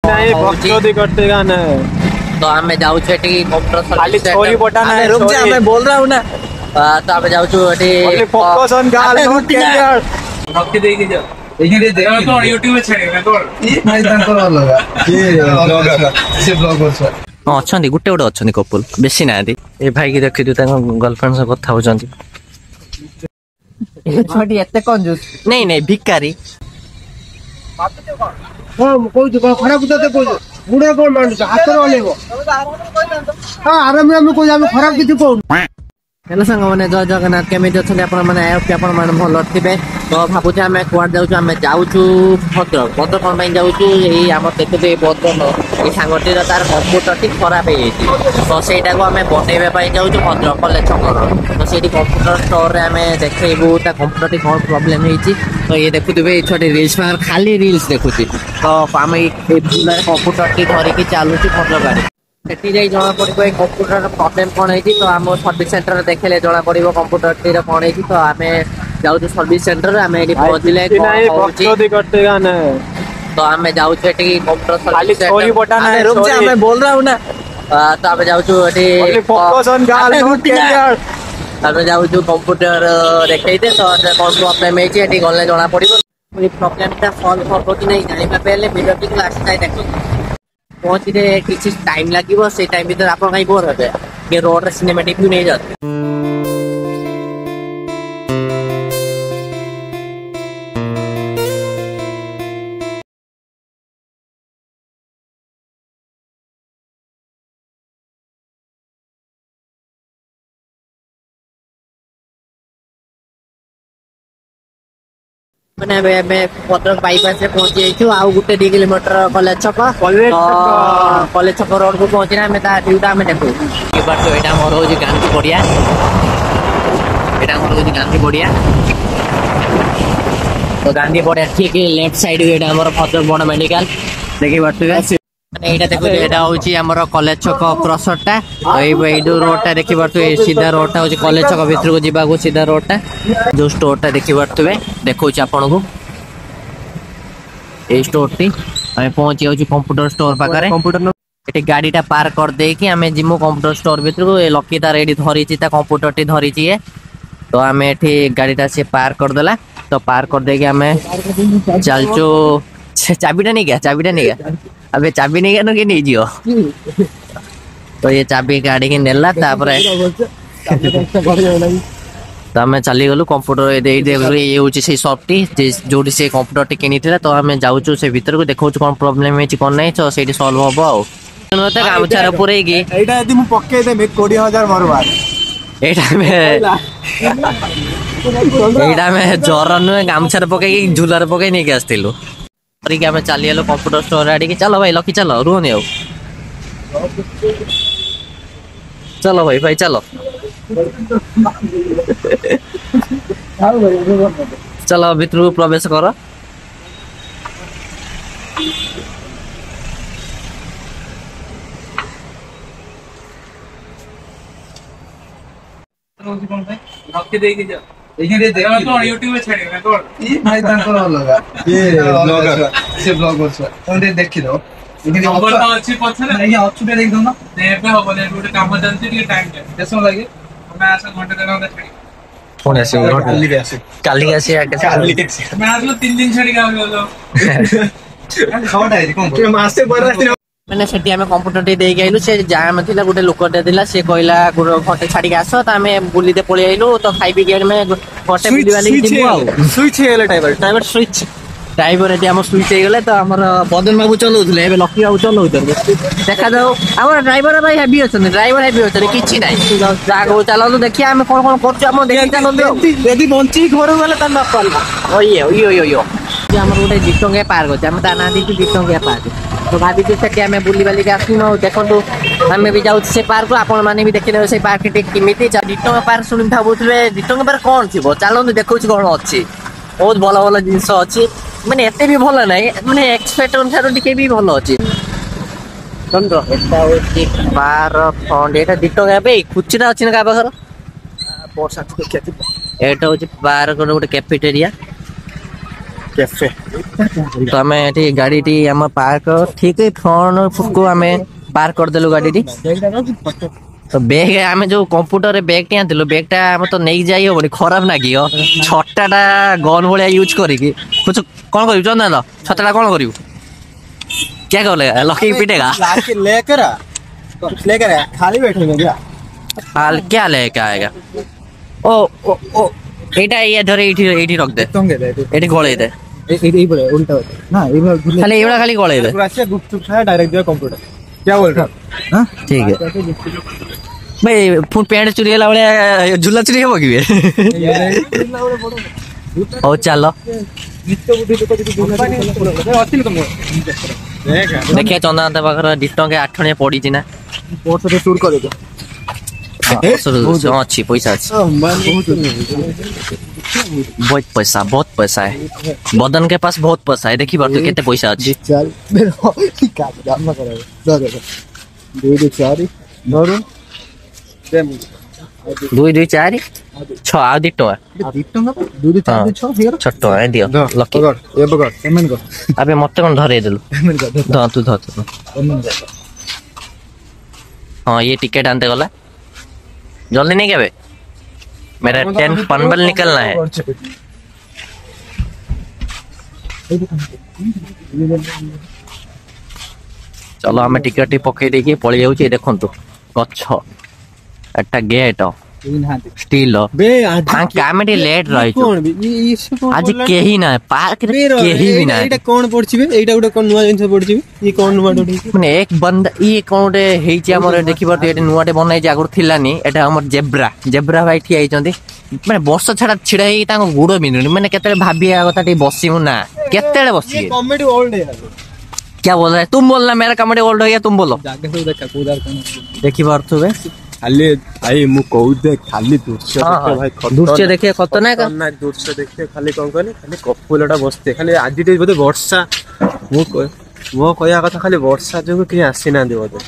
नहीं बकचोदी करते गाना तो हमें जाऊ कंप्यूटर खाली स्टोरी बटाना है रुक जा मैं बोल रहा हूँ ना तो हमें जाऊ focus on girl not career भक्ति देके जा देखिए दे तो YouTube में छाड़ेगा तो ये भाई तांकर अलग ये ब्लॉगर से ब्लॉगर से अछंती गुटे गुटे अछंती कपल बेसी नांती ए भाई की देखि तांको गर्लफ्रेंड से कथा होचंती ए छोटी एते कंजूस नहीं नहीं भिखारी हां कोई तो खराब बुझते कोई बुढ़ा कोन मांडु हाथ रो लेबो हां आराम में कोई हम खराब किछु कोन हेलो संग माने जय जगन्नाथ केमिति अछंती आपण माने आयो कि आपण माने भल थिबे तो भाबुचे आमे कुआड जाउछु आमे जाउछु भद्रक भद्रक कोन पई जाउछु एई हमर देखते भद्रक ए सांगटी र तार कंप्यूटर टी खराब हे तो सेटा को आमे बनेबे पई जाउछु भद्रक कॉलेज छकर तो सेठी कंप्यूटर स्टोर रे आमे देखैबु ता कंप्यूटर टी कोन प्रॉब्लम हेची तो ये देखुथिबे ए छोटे रील्स पर खाली रील्स देखुथि तो आमे ए भूला कंप्यूटर टी धरि के चालुछु भद्रक गाड़ी सेठी जाई जना पड़िबो ए कंप्यूटर प्रॉब्लम कोन हेची तो हम सर्विस सेंटर देखले जना पड़िबो कंप्यूटर टी रे कोन हेची तो आमे जाउ सर्विस सेंटर हमें एडी पहुंचले नहीं बकचोदी करते गाना तो हमें जाउ कंप्यूटर खाली स्टोरी बटाना है रुक जा मैं बोल रहा हूँ ना तो हमें जाउ focus on girl not career हमें जाउ कंप्यूटर देखैते तो कोन प्रॉब्लम हेची एडी गले जना पड़िबो ए प्रॉब्लम ता सॉल्व होबो कि नहीं जानिबा पहले वीडियो टी क्लास जाय देखो पहुंचते किछि टाइम लागिवो से टाइम भीतर आपण काई बोर हेबे के रोड रे सिनेमैटिक व्यू नहीं जाते मैंने मैं भद्रक बाईपास पहुंची जाइछु आउ गुटे 2 किलोमीटर कॉलेज छक कॉलेज छक रोड को पहुंचना हमें ता व्यूटा हमें देखो ये बार तो एटा मोर होजी गांधी पड़िया एटा मोर होजी गांधी पड़िया तो गांधी पड़िया ठीक लेफ्ट साइड एटा हमर भद्रक बड़ मेडिकल देखि बाटुवे माने एटा देखो एटा होची हमर कॉलेज छक क्रॉसटा एई रोडटा देखि बाटुवे सीधा रोडटा होची कॉलेज छक भीतर को जिबा को सीधा रोडटा जो स्टोरटा देखि बाटुवे देखौ छी आपन को ए स्टोर टी हमें पहुंची जाउची कंप्यूटर स्टोर पाकरे कंप्यूटर एटी गाड़ीटा पार्क कर दे कि हमें जिमो कंप्यूटर स्टोर भीतर को ए लकी तार एडी धरी छी ता कंप्यूटर टी धरी छी तो हमें एठी गाड़ीटा से पार्क कर देला तो पार्क कर दे कि हमें चलचो चाबीटा नहीं गया अबे चाबी नहीं गया नहीं जियो तो ये चाबी गाड़ी की नेला तापरे तो हमें चली गलु कंप्यूटर ये होची से शॉप टी जोडी से कंप्यूटर टी किनिथिला तो हमें जाउछु से भीतर को देखौ कोन प्रॉब्लम हेची कोन नहीं तो सेठी सॉल्व होबो आ नते गामचार पुरै की एटा यदि मु पक्के दे 20000 मरवा एटा में जर न गामचार पके झुलार पके नहीं के आस्तिलु कि हमें चली गलो कंप्यूटर स्टोर आड़ी चलो भाई लकी चलो रुहनी आओ चलो भाई चलो चलो भीतर प्रवेश कर भक्ति देके जा देखिए दे तो YouTube में छाड़ेगा तो ये भाई तांकर अलग ये ब्लॉगर से ब्लॉगर से तो देखि दो नंबर तो अच्छी पछले नहीं अच्छे देख दो ना देबे हो बोले गोटे काम चलती के टाइम के कैसे लागे मैं आसा घंटे देना छाड़ी फोन ऐसे काली आसी मैं आज 3 दिन छाड़ी का बोलो खवटा है कौन मासे बरा मैंने सेठी हमें कंप्यूटर टी देई गइलु से जाम थिला गुटे लोकटे दिला से कहला घंटे छाड़ी आस तो हमें बुली दे पळि आइलु तो खाई गेम में घंटे बुली वाली जिमु आ स्विच हेले ड्राइवर स्विच ड्राइवर एटी हम स्विच हे गेले तो हमर बदन बाबू चलौथले एबे लकी बाबू चलौथर देखा जाओ हमर ड्राइवर भाई हेवी अछन ड्राइवर हेवी अछन किछि नै जागो चलालो देखिया हम कोन करछु हम देखि चलो यदि बंची घर गले त न पड़ला ओयो हमर गोटे दिटंगे पार्क अछि हम ता ना दी दिटंगे पार्क तो भाभी से हमें बुली बाली के आसू देखो हमें भी जाऊँ से पार्क आपण मैंने भी देखने से पार्क केमी दिटंगा पार्क शुणी भावुए दिटंगा पार्क कौन थी चलते देखो कौन अच्छी बहुत भल भल जिनस अच्छी मैंने एत भी भल ना मैंने एक्सपेक्ट अनुसार टी भी भल अच्छी बार फंड ये दिटंगा खुचरा अच्छी ना क्या पाखर यहाँ हूँ बार गोटे कैफेटेरिया कैफे तो आम ये गाड़ी आम पार्क ठीक फ्रंट को आम पार्क करदेलु गाड़ी। तो बैग आम जो कंप्यूटर बैग टी आनलु बैगटा आम तो नहीं जाई हो खराब लगे छटाटा गन भाया यूज करी कुछ कौन कर चंदन छटाटा कौन करू क्या कर लकी पिटेगा लेकर खाली बैठेंगे क्या? क्या लेके आएगा? ओ ओ ओ एटा ये धरे एठी रख दे एठी गळे दे उल्टा ना खाली एवढा खाली गळे दे गुपचुप है डायरेक्ट दिया कंप्यूटर। क्या बोल रहा है? ठीक है भाई फुट पैंट चुरी हला बळे झुला चुरी हो कि ओ चलो देखिए चंदन पाखर डिस्टंग 8 टका पड़ी ना टूर कर दो अच्छी पैसा अच्छी बहुत पैसा है बदन के पास बहुत पैसा है देखी बात केते पैसा अच्छी 2 2 4 6 आ 2 टका 6 टका दियो लकी अबे मत कौन धरे देलु तू धर हाँ ये टिकट आनते गला जल्दी नहीं क्या मेरा 10 पनबल निकलना है। चलो आम टिकट पकई देकी पलि जाऊँ देखु गछ एटा गेट स्टील आम लेट रही आज केही ना पार्क केही भी ना कौन पड़छि एटा गुटे कोन नुवा जिंस पड़छि ई कोन नुवा डोडी माने एक बंदा ई कोनटे हेछि हमर देखि बात एटे नुवाटे बनाई जे आगुर थिलानी एटा हमर जेब्रा भाई ठिया आइचंदी माने वर्ष छडा छिडा हे ताको गुडो बिनुनी माने केते भाबिया कथा टी बसिमु ना केते बसि कॉमेडी ओल्ड है क्या बोल रहा है तुम बोलना मेरा कॉमेडी ओल्ड हो गया तुम बोलो जाके सब देखा कूदार कोन देखि बारथुबे खाली भाई मु कहू दे खाली दृश्य देखे भाई दृश्य देखे खतरनाक ना दृश्य देखे खाली कोन कहनी खाली कपुलटा बसते खाली आज टे बोधे वर्षा मु कहया कथा खाली वर्षा जो कि आसी ना दे बोधे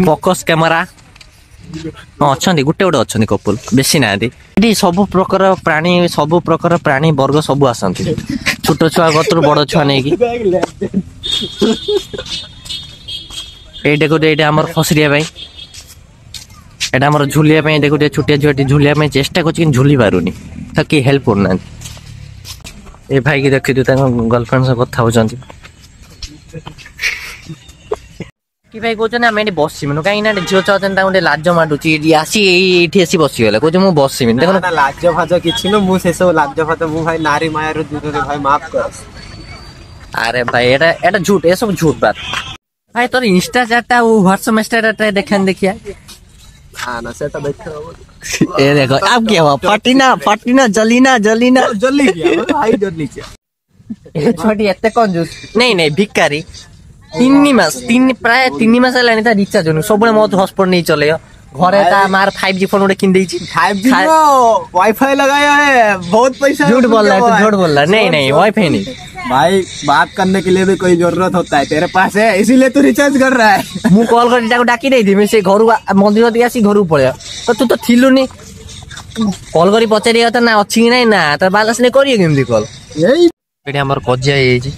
फोकस कैमरा हाँ अच्छा गोटे गोटे अच्छा कपुल बेसी ना सब प्रकार प्राणी वर्ग सब आसती छोट छुआ कतर बड़ छुआ नहीं ये आम खसरिया एटा हमर झुलिया पे देखो छोटिया झुआटी झुलिया पे चेष्टा कर झुली पारुनी तो कि हेल्प करना ए भाई की देखी गर्लफ्रेंड से कथा होचंती कि भाई कहते आम ये बसमु कहीं झील चाहते लाज माडुची आसी ये आसी बसीगले कहे मुझे बसमी देख लाज फाज कि मुझे सब लाज फाज मु भाई नारी मायार भाई माफ कर अरे भाई एटा झूठ ये सब झूठ बात भाई तोर इंस्टा चार्टा व्हाट्सएप स्टेटस देखिया ना सेटा ये देखो अब क्या हुआ फटीना जलीना जल्दी गया भाई जल्दी ये छोटी एते कंजूस नहीं भिकारी 3 प्राय 3 मास लानी ता रिचार्ज होनु सबले मत हॉटस्पॉट नहीं चले घरे ता मार 5G फोन उडे किन देछि 5G वाईफाई लगाया है बहुत पैसा झूठ बोल रहा है झूठ बोल रहा नहीं वाईफाई नहीं भाई बात करने के लिए भी कोई जरूरत होता है तेरे पास है इसीलिए तू रिचार्ज कर रहा है मु कॉल कर डाको डाकी नहीं थी से घर मंदिर दिया सी घर पड़े तो तू तो थिलुनी कॉल करी पचारि था ना अच्छी कि ना तो बालास ने करिए केमती कॉल एठी हमर कजिया हे जी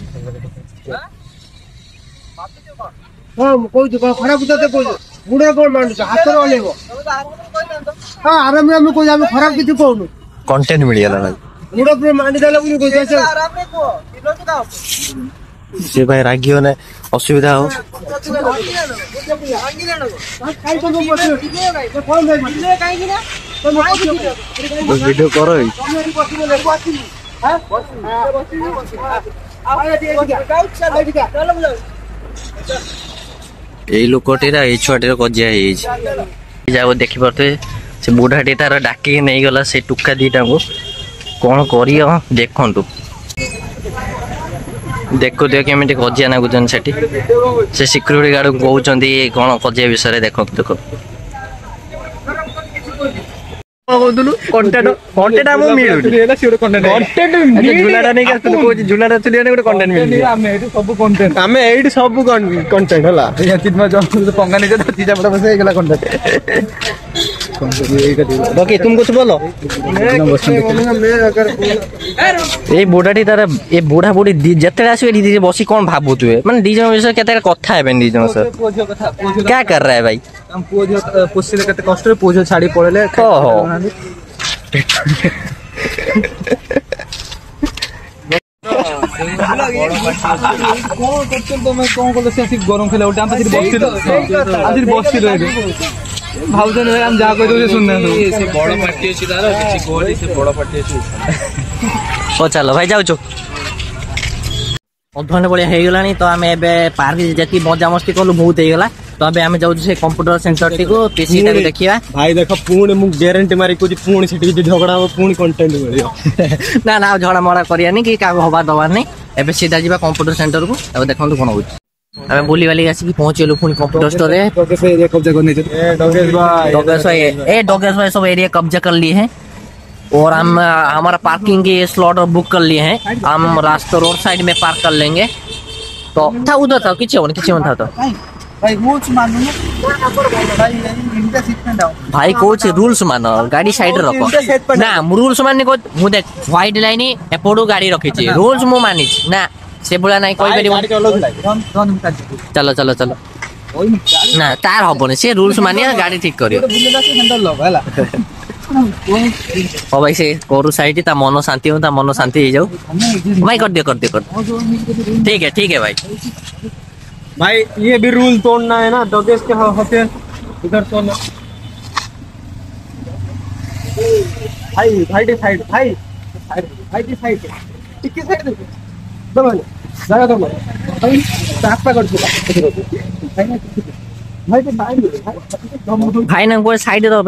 हां कोइ तो खराब बुझाते कोइ बुढ़ा कोन मानुछ हाथ रे ओलेबो हां आराम में कोइ हम खराब किछु कहनु कंटेंट मिल गेला भाई बुढ़ा पे मांडी देला बुनी कोइ कैसे आराम में को किलो के दाओ से भाई रागियो ने असुविधा हो वीडियो करो এই লোকটিরা এই ছুয়াটির কজিয়া হয়েছে যাও ଦେଖିପାରୁଥିବେ ସେ ବୁଢ଼ାଟି ତାର ଡାକିକି ନେଇଗଲା ସେ ଟୁକା ଦିଟାଙ୍କୁ କଣ କରିବ ଦେଖନ୍ତୁ ଦେଖୁଥିବେ କେମିତି କଜିଆ ନାଗୁଛନ୍ତି ସେଠି ସେ ସିକ୍ୟୁରିଟି ଗାର୍ଡକୁ କହୁଛନ୍ତି କଣ କଜିଆ ବିଷୟରେ ଦେଖନ୍ତୁ ଦେଖନ୍ତୁ କହୁଥିଲୁ କଣ୍ଟେଣ୍ଟ ଆମକୁ ମିଳୁନି ଝୁଲାଟା ନେଇକି ଆସୁଥିଲୁ କହୁଛି ଝୁଲାଟା ଚୁଲିଆ ଗୋଟେ କଣ୍ଟେଣ୍ଟ ମିଳୁନି ଆମେ ଏଇଠି ସବୁ କଣ୍ଟେଣ୍ଟ ହେଲା ପଙ୍ଗା ନିଜ ହେଇଗଲା କଣ୍ଟେଣ୍ଟ ओके तुम कुछ बोलो ए बुढ़ाटी तार ए बुढ़ा बुढ़ी जिते आसवे बसी कौन भावुए माने दी जन विषय केते कथा हेबे दी जन सर क्या कर रहा है भाई हम पुओ झियो पोसिले केते कष्ट रे पुओ झियो छाड़ी पळेले ओहो कौन करछन तुम कौन करले से गरम खेला उल्टा हम आज बस्ती रहे भाउजन हम जा कहि दो सुनना से बड़ पार्टी अछि तार किछि कोली से बड़ पार्टी अछि ओ चलो भाई जाऊ अधघंटे भाया हो गलानी तो आम ए पार्क जी मजा मस्ती कलु बहुत हो गला तो अबे आम जाऊ से कंप्यूटर सेंटर टी को पीसी टा देखिया भाई देखो पुणी मु गारंटी मारी कुछ पुणी सेठी झगड़ा हो पुणी कंटेंट मिलियो ना ना झगड़ा मड़ा करियानी कि का हवा दबार नहीं एबे सीधा जीवा कंप्यूटर सेंटर को अब देखंतु कोन होछ आमे बुली वाली आसी पहुंचेलु पुणी कंप्यूटर स्टोर रे डोगेश भाई एरिया कब्जा करने ए डोगेश भाई सब एरिया कब्जा कर लिए हैं और हम हमारा पार्किंग के स्लॉट बुक कर लिए हैं हम रास्ता रोड साइड में पार्क कर लेंगे तो था उधर था किसी था तो भाई रूल्स मानो भाई इनका सीट पे डाउन भाई कोच रूल्स मानो गाड़ी साइड रखो ना रूल्स मानने को मु देख व्हाइट लाइन एपडू गाड़ी रखी छी रूल्स मु मानि ना से बोला नहीं कोई गाड़ी चलो चलो चलो ना तार हबने से रूल्स मानिया गाड़ी ठीक करियो ओ भाई से कोरु साइड ता मन शांति हो ता मन शांति हो जाऊ भाई कर दियो ठीक है भाई भाई ये भी रूल तोड़ना है ना डोगेश के होते इधर तोड़ना भाई साइड भाई साइड टिकी साइड दबा जगह दबा भाई रास्ता कर भाई ना कोई साइड रो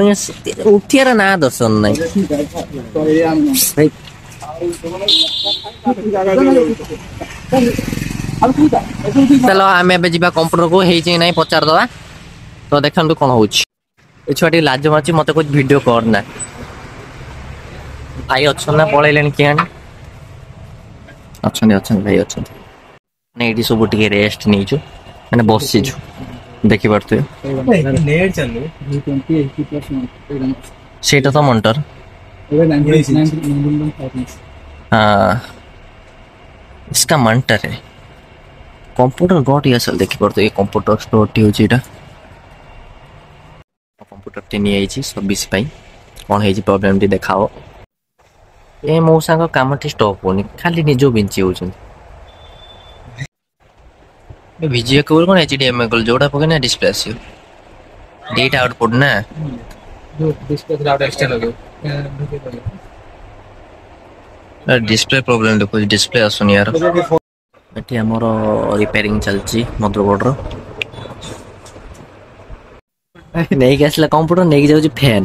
उठिएर ना दर्शन नहीं चलो आम ए कंप्यूटर को हे ना पचार दवा तो देखु कौन हो छुआटी लाज मार्ची मत कुछ वीडियो करना भाई अच्छा ना पलैले किए अच्छा भाई अच्छा ये सब टे रेस्ट नहीं मैंने बसीचु देखी पार्थे सेटा तो मॉनिटर हाँ इसका मॉनिटर है कंप्यूटर गट ये असल देखी पार्थे कंप्यूटर स्टोर टी होची एटा कंप्यूटर टी नहीं आइची सर्विस पाई कौन है प्रॉब्लम टी देखाओ ए मौसा को काम टी स्टॉप होनी खाली निजो बिंची होचन वीडियो कवर कोन एचडीएमआई कल जोड़ा पके डिस्प्ले आसियो डेटा आउटपुट ना जो डिस्प्ले आउट एक्स्ट्रा लगो डिस्प्ले प्रॉब्लम देखो डिस्प्ले आसुनी यार एठी हमरो रिपेयरिंग चलची मदरबोर्ड रो नहीं कैसला कंप्यूटर नहीं जाउ फैन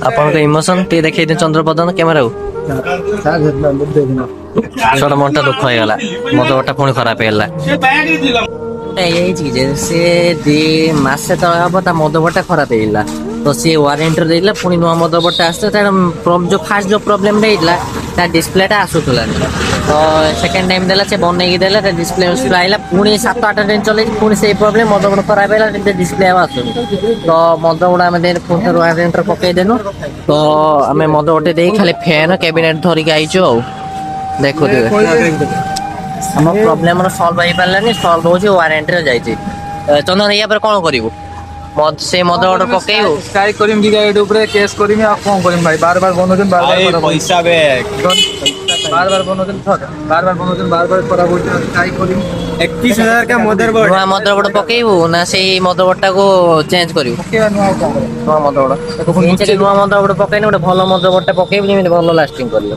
आपन का इमोशन ते देखे दे चंद्रपदन कैमरा छोटा मोटा दुख हो गला मदरबोर्ड पुणी खराब हेला यही चीज से दी मासे तो अब ता मदरबोर्ड खराब हेला तो सी वारंटी देला पुणी नुआ मदरबोर्ड आस्ते तार जो फास्ट जो प्रॉब्लम देला ता डिस्प्ले टा आसुतला तो सेकंड टाइम देला से बन नहीं देला ता डिस्प्ले उसला आइला पुणी 7-8 दिन चले पुणी से प्रॉब्लम मदरबोर्ड खराब हेला ते डिस्प्ले आसु तो मदरबोर्ड हम देन पुणी वारंटी पके देनु तो हमें मदरबोर्ड दे खाली फैन कैबिनेट धरि के आइचो देखो हम प्रॉब्लम सॉल्व हो पारानी सॉल्व हो वारंटी रे जाइए चंदन या पर कौन करू मद से मद ऑर्डर पकेइबो स्ट्राइक करिम गिगाइट ऊपर केस करिम आ कोन करिम भाई बार बार बनोजन बार बार पैसा बे बार बार बनोजन बार बार बनोजन बार बार खराब हो स्ट्राइक करिम 21,000 का मदरबोर्ड नुआ मदरबोर्ड पकेइबो ना से मदरबोर्ड टा को चेंज करियो पकेवा नुआ मदरबोर्ड नुआ मदरबोर्ड पकेइने गोटे भलो मदरबोर्ड टा पकेइबो जेमे भलो लास्टिंग करियो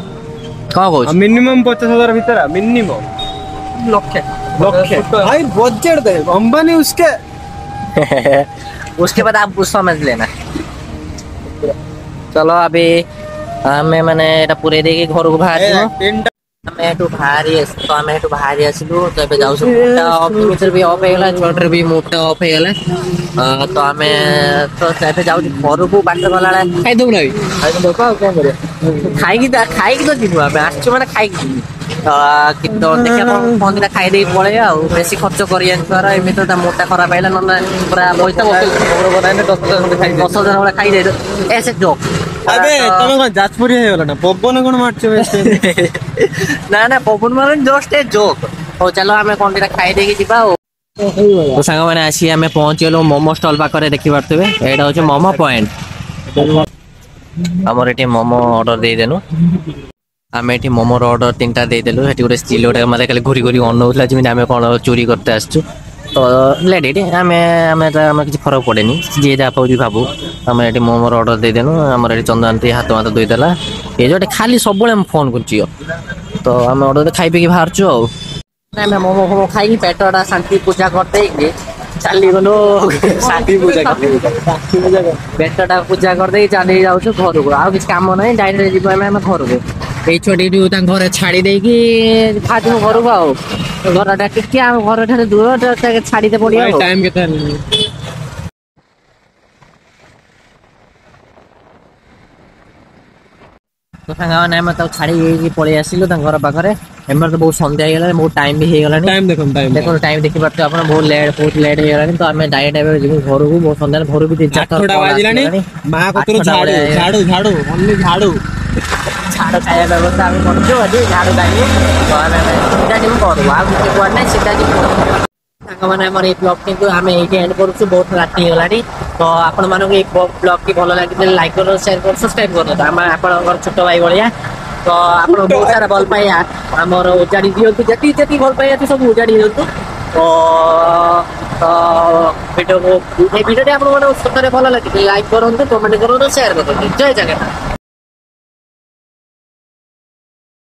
कौन कहू मिनिमम 50,000 भीतर मिनिमम लक्ष्य भाई बजट दे अंबानी उसके बाद आप कुछ समझ लेना चलो अभी हमें मैंने पूरे देखिए घर को बाहर बाहर आसलु तो एबे जाउ सब मोटा ऑफिसर भी ऑफ हेला छोटर भी मोटा ऑफ हेला तो हमें तो एबे जाउ घर को बाट गला खाइ दउ नै खाइ दउ का कोन करे खाइ की तो जीव हमें आछ माने खाइ କିନ୍ତୁ ଦେଖିବା କଣ ଦିଟା ଖାଇଦେଇ ପଳେଇବା ଆଉ ବେଶୀ ଖର୍ଚ୍ଚ କରିବା ଦ୍ୱାରା ଏମିତି ତା ମୋଟା ଖରାପ ହେଇଲା ନହେଲେ ପୁରା ପଇସା 10,000 ଭଳିଆ ଖାଇଦେଇ ଏ ସେ ଜୋକ୍ ଆବେ ତମେ କଣ ଯାଜପୁରିଆ ହେଇଗଲ ନା ପବନ କଣ ମାରୁଛ ନା ପବନ ମାନେ ଜଷ୍ଟ ଏ ଜୋକ୍। ହଉ ଚାଲ ଆମେ କଣ ଦିଟା ଖାଇଦେଇକି ଯିବା ଆଉ। ତ ସାଙ୍ଗମାନେ ଆସି ଆମେ ପହଞ୍ଚିଗଲୁ ମୋମୋ ଷ୍ଟଲ୍ ପାଖରେ ଦେଖିପାରୁଥିବେ ଏଇଟା ହଉଛି ମୋମୋ ପଏଣ୍ଟ। ଆମର ଏଠି ମୋମୋ ଅର୍ଡର ଦେଇଦେଲୁ। ଆମେ ଏଠି ମୋମୋର ଅର୍ଡର 3ଟା ଦେଇଦେଲୁ। ସେଠି ଗୋଟେ ସ୍ତ୍ରୀ ଲୋକଟେ ମତେ ଖାଲି ଘୁରି ଘୁରି ଅନଉଥିଲା ଯେମିତି ଆମେ କଣ ଚୋରି କରତେ ଆସିଛୁ। ତ ଲେଡିଟି ଆମେ କିଛି ଫରକ ପଡେନି ଯିଏ ଯାହା ପାଉଛି ଭାବୁ। ଆମେ ଏଠି ମୋମୋର ଅର୍ଡର ଦେଇଦେଲୁ। ଆମର ଏଠି ଚନ୍ଦ୍ରାନ୍ତି ହାତ ଧୋଇଦେଲା। ଏ ଯୋଉଠି ଖାଲି ସବୁବେଳେ ଆମେ ଫୋନ କରୁଛି ତ ଆମେ ଅର୍ଡର ଖାଇ ପିଇକି ବାହାରୁଛୁ ଆଉ। ଆମେ ମୋମୋ ଫୋମୋ ଖାଇକି ପେଟଟା ଶାନ୍ତି ପୂଜା କରିଦେଇକି ଚାଲିଗଲୁ ପେଟଟା ପୂଜା କରିଦେଇକି ଚାଲି ଯାଉଛୁ ଘରକୁ। ଆଉ କିଛି କାମ ନାହିଁ ଡାଇରେକ୍ଟ ଯିବୁ ଆମେ ଘରକୁ। ଏଇ ଛୁଆଟି ତାଙ୍କ ଘରେ ଛାଡି ଦେଇକି ଫାଜିବୁ ଘରକୁ ଆଉ। ଘରଟା ଟିକେ ଆମ ଘର ଠାରୁ ଦୂର ଛାଡିତେ ପଡିବ। ଟାଇମ କେତେ ହେଲାଣି? ତ ସାଙ୍ଗମାନେ ଆମେ ତାକୁ ଛାଡିକି ପଳେଇ ଆସିଲୁ ତାଙ୍କ ଘର ପାଖରେ। ଏମାନେ ତ ବହୁତ ସନ୍ଧ୍ୟା ହେଇଗଲାଣି ବହୁତ ଟାଇମ ବି ହେଇଗଲାଣି। ଦେଖନ୍ତୁ ଟାଇମ ଦେଖିପାରୁଥିବେ ଆପଣ ବହୁତ ଲେଟ୍ ହେଇଗଲାଣି। ତ ଆମେ ଡାଇରେକ୍ଟ ଏବେ ଯିବୁ ଘରକୁ। ବହୁତ ସନ୍ଧ୍ୟାରେ ଘରକୁ ବି 3-4 ଥର ବାଜିଲାଣି। ମା କତରୁ ଝାଡୁ ଝାଡୁ ଖାଇବା ବ୍ୟବସ୍ଥା ଆମେ କରୁଛୁ। ଆଜି ଝାଡୁ ଖାଇବୁ ତ ଆମେ ସିଧା ଯିବୁ ଘରକୁ। ଆଉ କିଛି କୁଆଡେ ନାହିଁ ସିଧା ଯିବୁ। ସାଙ୍ଗମାନେ ଆମର ଏଇ ବ୍ଲଗ କିନ୍ତୁ ଆମେ ଏଇଠି ଏଣ୍ଡ କରୁଛୁ। ବହୁତ ରାତି ହେଇଗଲାଣି। ତ ଆପଣମାନଙ୍କୁ ଏଇ ବ୍ଲଗ ଟି ଭଲ ଲାଗିଥିଲେ ଲାଇକ୍ କର, ସେୟାର କର, ସବସ୍କ୍ରାଇବ କରନ୍ତୁ। ଆମେ ଆପଣଙ୍କର ଛୋଟ ଭାଇ ଭଳିଆ। ତ ଆପଣ ବହୁତ ସାରା ଭଲ ପାଇବା ଆମର ଉଜାଡି ଦିଅନ୍ତୁ। ଯେତିକି ଭଲ ପାଇବା ଅଛି ସବୁ ଉଜାଡି ଦିଅନ୍ତୁ। ତ ଭିଡ଼ିଓଟି ଆପଣଙ୍କୁ ସତରେ ଭଲ ଲାଗିଛି ଲାଇକ୍ କରନ୍ତୁ, କମେଣ୍ଟ କରନ୍ତୁ, ସେୟାର କରନ୍ତୁ। ଜୟ ଜଗନ୍ନାଥ।